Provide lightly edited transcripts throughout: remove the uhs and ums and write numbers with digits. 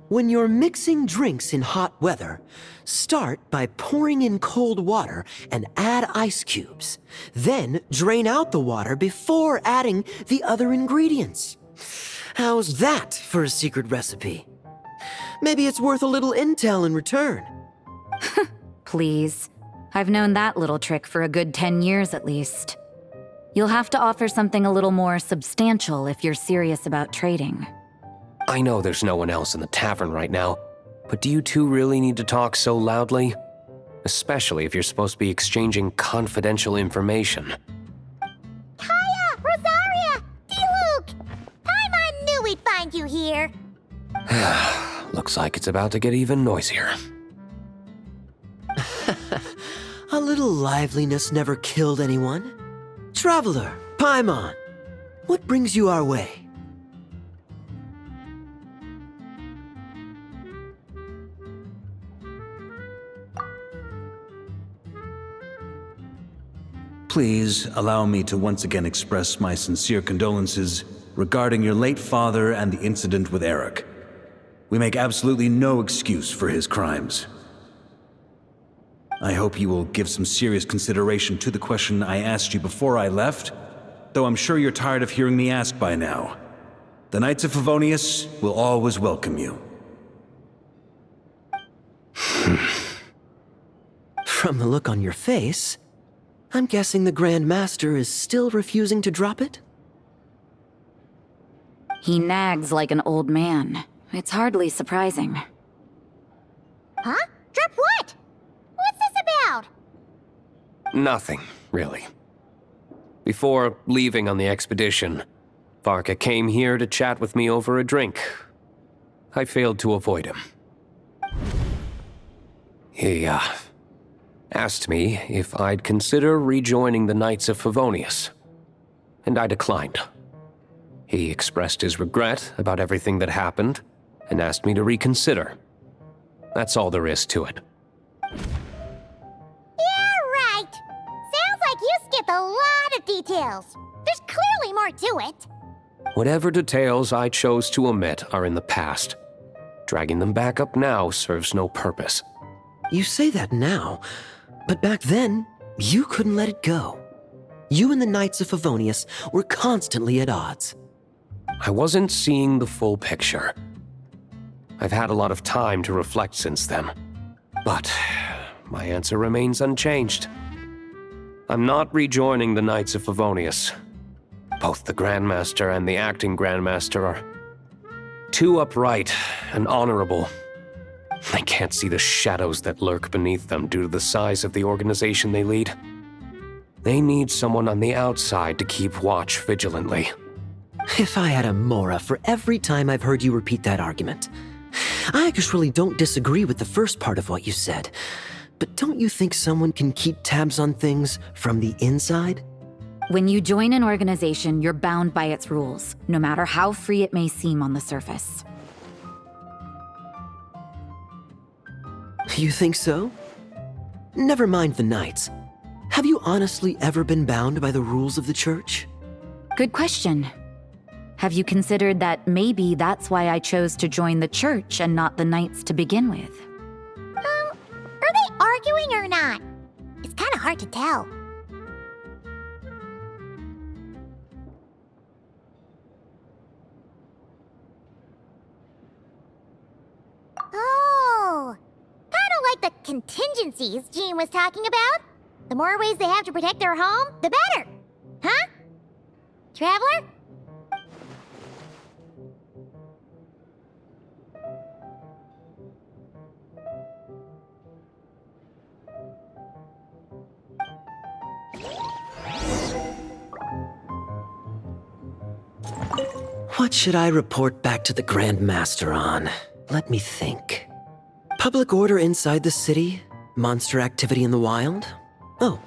When you're mixing drinks in hot weather, start by pouring in cold water and add ice cubes. Then drain out the water before adding the other ingredients. How's that for a secret recipe? Maybe it's worth a little intel in return. Please. I've known that little trick for a good 10 years at least. You'll have to offer something a little more substantial if you're serious about trading. I know there's no one else in the tavern right now, but do you two really need to talk so loudly? Especially if you're supposed to be exchanging confidential information. Kaya! Rosaria! Diluc! Paimon knew we'd find you here! Looks like it's about to get even noisier. A little liveliness never killed anyone. Traveler, Paimon, what brings you our way? Please allow me to once again express my sincere condolences regarding your late father and the incident with Eric. We make absolutely no excuse for his crimes. I hope you will give some serious consideration to the question I asked you before I left, though I'm sure you're tired of hearing me ask by now. The Knights of Favonius will always welcome you. From the look on your face, I'm guessing the Grand Master is still refusing to drop it? He nags like an old man. It's hardly surprising. Huh? Drop what? What's this about? Nothing, really. Before leaving on the expedition, Varka came here to chat with me over a drink. I failed to avoid him. He, asked me if I'd consider rejoining the Knights of Favonius, and I declined. He expressed his regret about everything that happened, and asked me to reconsider. That's all there is to it. Yeah, right. Sounds like you skipped a lot of details. There's clearly more to it. Whatever details I chose to omit are in the past. Dragging them back up now serves no purpose. You say that now, but back then, you couldn't let it go. You and the Knights of Favonius were constantly at odds. I wasn't seeing the full picture. I've had a lot of time to reflect since then, but my answer remains unchanged. I'm not rejoining the Knights of Favonius. Both the Grandmaster and the acting Grandmaster are too upright and honorable. I can't see the shadows that lurk beneath them due to the size of the organization they lead. They need someone on the outside to keep watch vigilantly. If I had a Mora for every time I've heard you repeat that argument. I actually don't disagree with the first part of what you said, but don't you think someone can keep tabs on things from the inside? When you join an organization, you're bound by its rules, no matter how free it may seem on the surface. You think so? Never mind the Knights. Have you honestly ever been bound by the rules of the Church? Good question. Have you considered that maybe that's why I chose to join the Church and not the Knights to begin with? Are they arguing or not? It's kind of hard to tell. Oh, kind of like the contingencies Jean was talking about. The more ways they have to protect their home, the better. Huh? Traveler? What should I report back to the Grand Master on? Let me think. Public order inside the city, monster activity in the wild. Oh,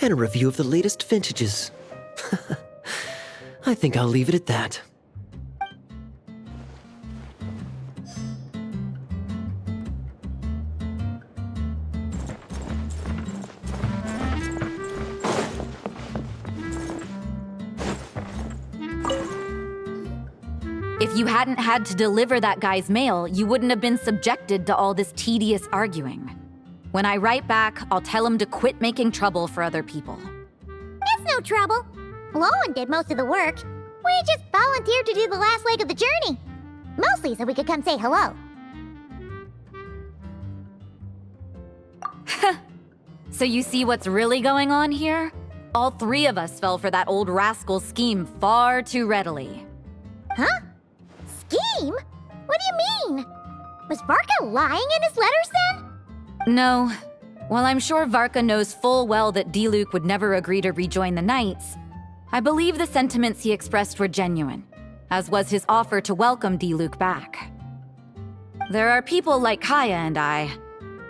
and a review of the latest vintages. I think I'll leave it at that. If you hadn't had to deliver that guy's mail, you wouldn't have been subjected to all this tedious arguing. When I write back, I'll tell him to quit making trouble for other people. It's no trouble. Lowen did most of the work. We just volunteered to do the last leg of the journey. Mostly so we could come say hello. So you see what's really going on here? All three of us fell for that old rascal's scheme far too readily. Huh? Scheme? What do you mean? Was Varka lying in his letters then? No. While I'm sure Varka knows full well that Diluc would never agree to rejoin the Knights, I believe the sentiments he expressed were genuine, as was his offer to welcome Diluc back. There are people like Kaya and I,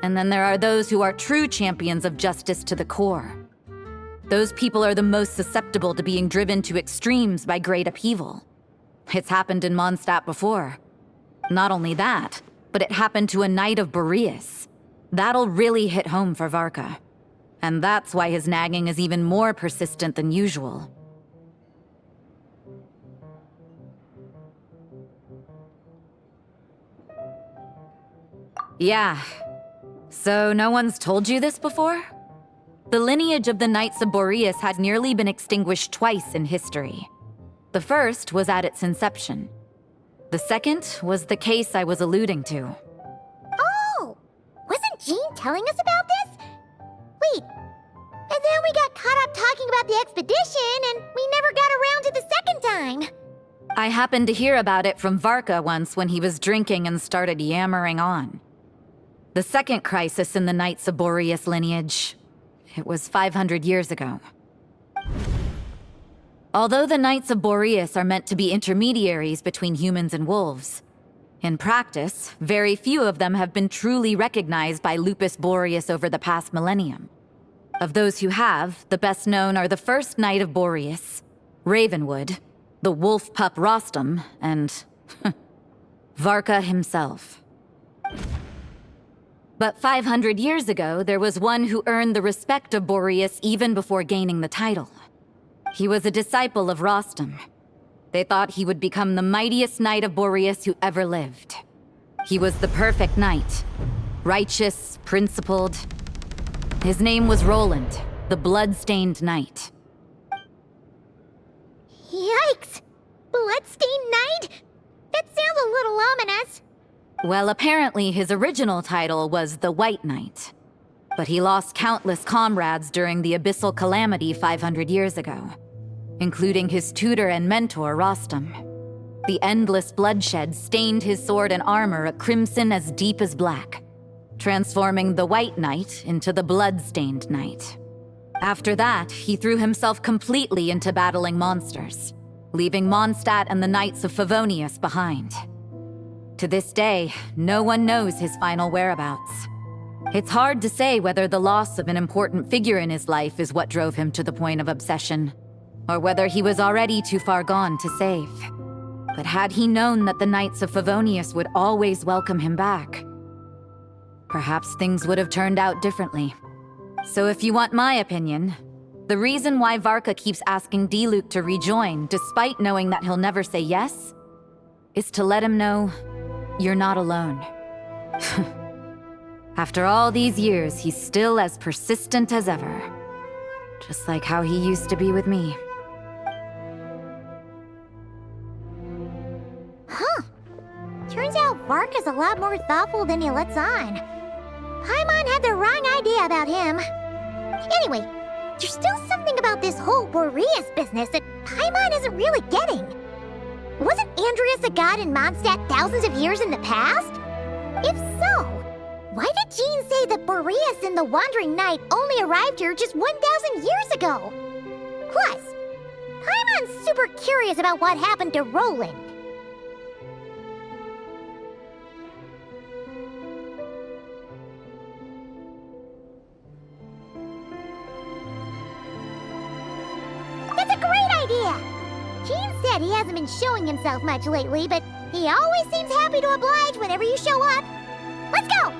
and then there are those who are true champions of justice to the core. Those people are the most susceptible to being driven to extremes by great upheaval. It's happened in Mondstadt before. Not only that, but it happened to a Knight of Boreas. That'll really hit home for Varka. And that's why his nagging is even more persistent than usual. Yeah. So no one's told you this before? The lineage of the Knights of Boreas had nearly been extinguished twice in history. The first was at its inception. The second was the case I was alluding to. Oh! Wasn't Jean telling us about this? Wait, and then we got caught up talking about the expedition and we never got around to the second time. I happened to hear about it from Varka once when he was drinking and started yammering on. The second crisis in the Knights of Boreas lineage. It was 500 years ago. Although the Knights of Boreas are meant to be intermediaries between humans and wolves, in practice, very few of them have been truly recognized by Lupus Boreas over the past millennium. Of those who have, the best known are the first Knight of Boreas, Ravenwood, the wolf pup Rostam, and Varka himself. But 500 years ago, there was one who earned the respect of Boreas even before gaining the title. He was a disciple of Rostam. They thought he would become the mightiest Knight of Boreas who ever lived. He was the perfect knight. Righteous, principled. His name was Roland, the blood-stained knight. Yikes! Bloodstained Knight? That sounds a little ominous. Well, apparently his original title was the White Knight. But he lost countless comrades during the Abyssal Calamity 500 years ago, including his tutor and mentor, Rostam. The endless bloodshed stained his sword and armor a crimson as deep as black, transforming the White Knight into the Blood-Stained Knight. After that, he threw himself completely into battling monsters, leaving Mondstadt and the Knights of Favonius behind. To this day, no one knows his final whereabouts. It's hard to say whether the loss of an important figure in his life is what drove him to the point of obsession, or whether he was already too far gone to save. But had he known that the Knights of Favonius would always welcome him back, perhaps things would have turned out differently. So if you want my opinion, the reason why Varka keeps asking Diluc to rejoin, despite knowing that he'll never say yes, is to let him know you're not alone. After all these years, he's still as persistent as ever. Just like how he used to be with me. Huh. Turns out Varka's a lot more thoughtful than he lets on. Paimon had the wrong idea about him. Anyway, there's still something about this whole Boreas business that Paimon isn't really getting. Wasn't Andreas a god in Mondstadt thousands of years in the past? If so, why did Jean say that Boreas and the Wandering Knight only arrived here just 1,000 years ago? Plus, Paimon's super curious about what happened to Roland. That's a great idea! Jean said he hasn't been showing himself much lately, but he always seems happy to oblige whenever you show up. Let's go!